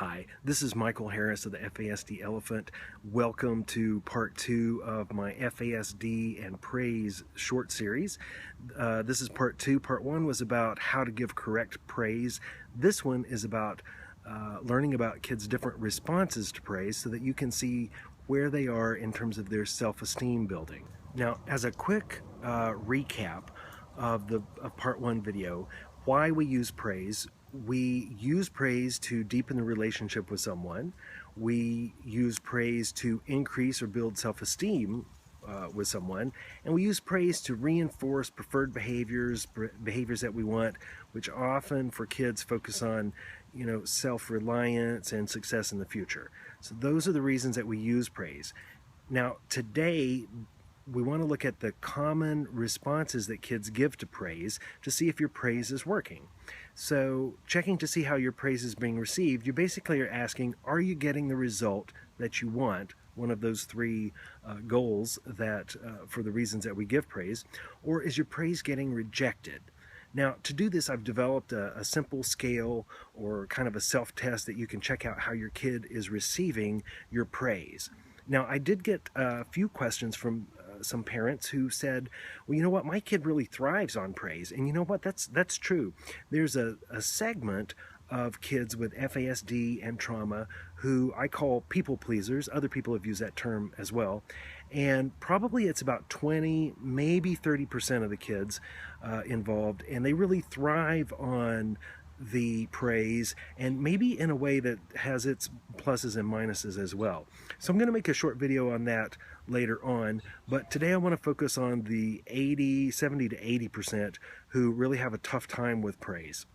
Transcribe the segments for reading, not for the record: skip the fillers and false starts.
Hi, this is Michael Harris of the FASD Elephant. Welcome to part 2 of my FASD and praise short series. This is part 2. Part 1 was about how to give correct praise. This one is about learning about kids' different responses to praise so that you can see where they are in terms of their self-esteem building. Now, as a quick recap of part 1 video, why we use praise. We use praise to deepen the relationship with someone. We use praise to increase or build self-esteem with someone. And we use praise to reinforce preferred behaviors that we want, which often for kids focus on, self-reliance and success in the future. So those are the reasons that we use praise. Now, today, we want to look at the common responses that kids give to praise to see if your praise is working. So checking to see how your praise is being received, you basically are asking, are you getting the result that you want? One of those three goals that for the reasons that we give praise, or is your praise getting rejected? Now, to do this, I've developed a simple scale or kind of a self-test that you can check out how your kid is receiving your praise. Now, I did get a few questions from some parents who said, well, you know what, my kid really thrives on praise. And you know what, that's true. There's a segment of kids with FASD and trauma who I call people pleasers. Other people have used that term as well. And probably it's about 20, maybe 30% of the kids involved, and they really thrive on the praise, and maybe in a way that has its pluses and minuses as well. So I'm going to make a short video on that later on, but today I want to focus on the 70 to 80% who really have a tough time with praise.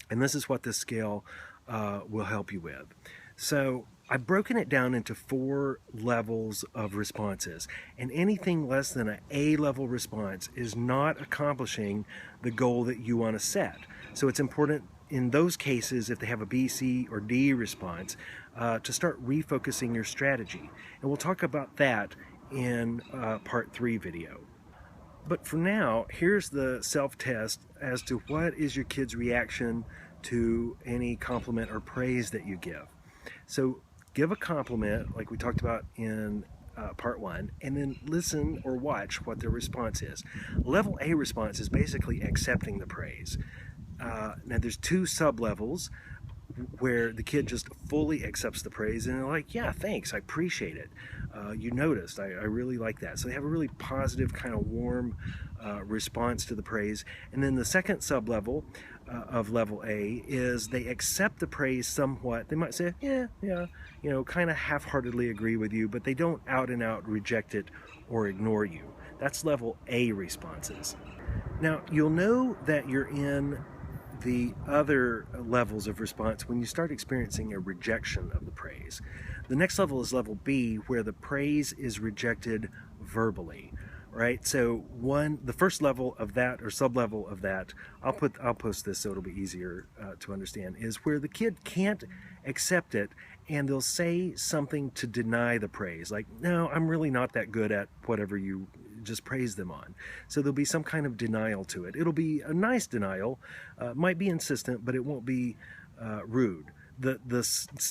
And this is what this scale will help you with. So I've broken it down into 4 levels of responses, and anything less than an A-level response is not accomplishing the goal that you want to set. So it's important in those cases, if they have a B, C, or D response, to start refocusing your strategy. And we'll talk about that in part 3 video. But for now, here's the self-test as to what is your kid's reaction to any compliment or praise that you give. So give a compliment, like we talked about in part 1, and then listen or watch what their response is. Level A response is basically accepting the praise. Now there's 2 sub-levels where the kid just fully accepts the praise and they're like, yeah, thanks, I appreciate it. You noticed, I really like that. So they have a really positive, kind of warm response to the praise. And then the second sub-level of level A is they accept the praise somewhat. They might say, yeah, kind of half-heartedly agree with you, but they don't out and out reject it or ignore you. That's level A responses. Now, you'll know that you're in the other levels of response when you start experiencing a rejection of the praise. The next level is level B, where the praise is rejected verbally, right? So the first level of that, or sub-level of that, I'll post this so it'll be easier to understand, is where the kid can't accept it and they'll say something to deny the praise, like, no, I'm really not that good at whatever you just praise them on. So there'll be some kind of denial to it. It'll be a nice denial, might be insistent, but it won't be rude. The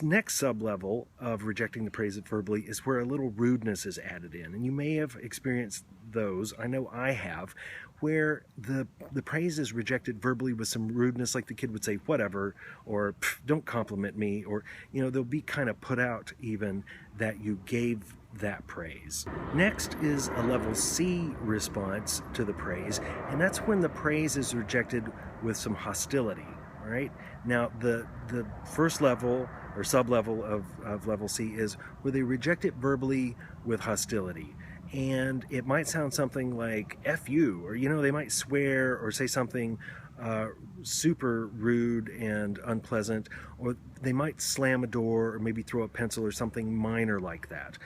next sub-level of rejecting the praise verbally is where a little rudeness is added in. And you may have experienced those, I know I have, where the praise is rejected verbally with some rudeness, like the kid would say, whatever, or don't compliment me, or, they'll be kind of put out even that you gave that praise. Next is a level C response to the praise, and that's when the praise is rejected with some hostility. All right. Now, the first level or sub-level of level C is where they reject it verbally with hostility. And it might sound something like F you, or, they might swear or say something super rude and unpleasant, or they might slam a door or maybe throw a pencil or something minor like that.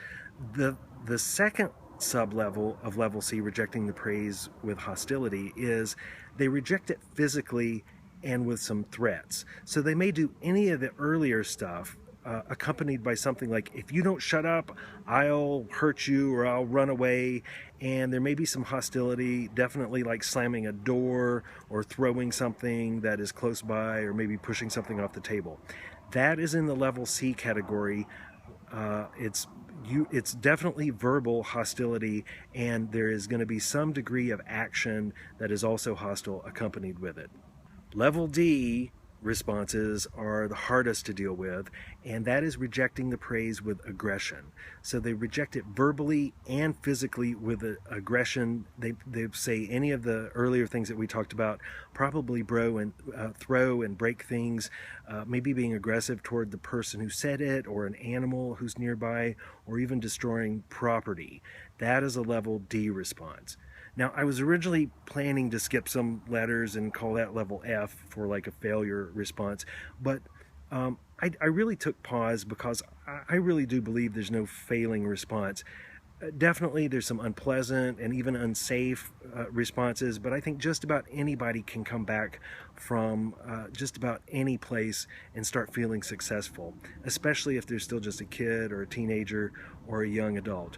The second sub-level of level C, rejecting the praise with hostility, is they reject it physically and with some threats. So they may do any of the earlier stuff accompanied by something like, if you don't shut up, I'll hurt you or I'll run away. And there may be some hostility, definitely like slamming a door or throwing something that is close by or maybe pushing something off the table. That is in the level C category. It's definitely verbal hostility, and there is going to be some degree of action that is also hostile accompanied with it. Level D responses are the hardest to deal with, and that is rejecting the praise with aggression. So they reject it verbally and physically with aggression. They say any of the earlier things that we talked about, probably throw and break things, maybe being aggressive toward the person who said it or an animal who's nearby, or even destroying property. That is a level D response. Now, I was originally planning to skip some letters and call that level F for like a failure response, but I really took pause because I really do believe there's no failing response. Definitely there's some unpleasant and even unsafe responses, but I think just about anybody can come back from just about any place and start feeling successful, especially if they're still just a kid or a teenager or a young adult.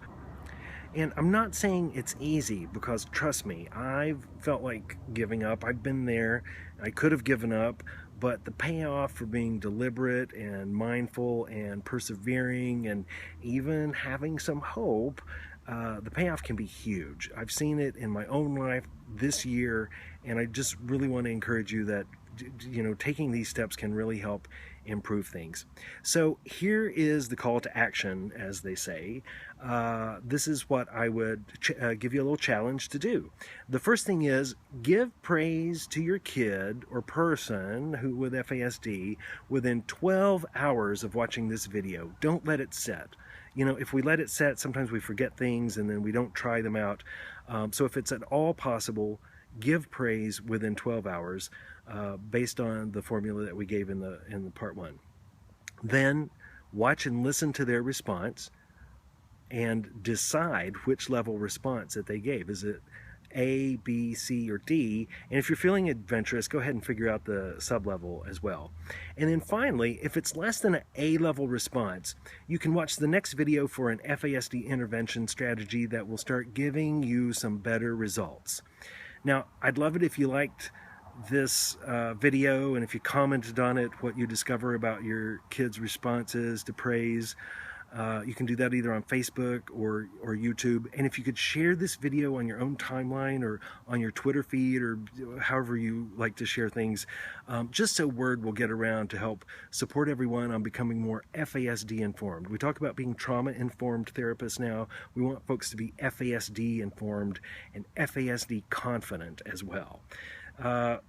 And I'm not saying it's easy, because trust me, I've felt like giving up. I've been there. I could have given up, but the payoff for being deliberate and mindful and persevering and even having some hope, the payoff can be huge. I've seen it in my own life this year, and I just really want to encourage you that taking these steps can really help improve things. So here is the call to action, as they say. This is what I would give you a little challenge to do. The first thing is, give praise to your kid or person who with FASD within 12 hours of watching this video. Don't let it set. If we let it set, sometimes we forget things and then we don't try them out. So if it's at all possible, give praise within 12 hours based on the formula that we gave in the part 1. Then watch and listen to their response and decide which level response that they gave. Is it A, B, C, or D? And if you're feeling adventurous, go ahead and figure out the sub-level as well. And then finally, if it's less than an A-level response, you can watch the next video for an FASD intervention strategy that will start giving you some better results. Now, I'd love it if you liked this video and if you commented on it, what you discover about your kids' responses to praise. You can do that either on Facebook or YouTube. And if you could share this video on your own timeline or on your Twitter feed or however you like to share things, just so word will get around to help support everyone on becoming more FASD informed. We talk about being trauma-informed therapists now. We want folks to be FASD informed and FASD confident as well.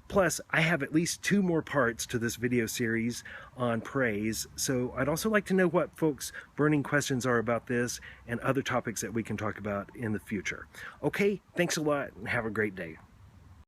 Plus, I have at least 2 more parts to this video series on praise, so I'd also like to know what folks' burning questions are about this and other topics that we can talk about in the future. Okay, thanks a lot and have a great day.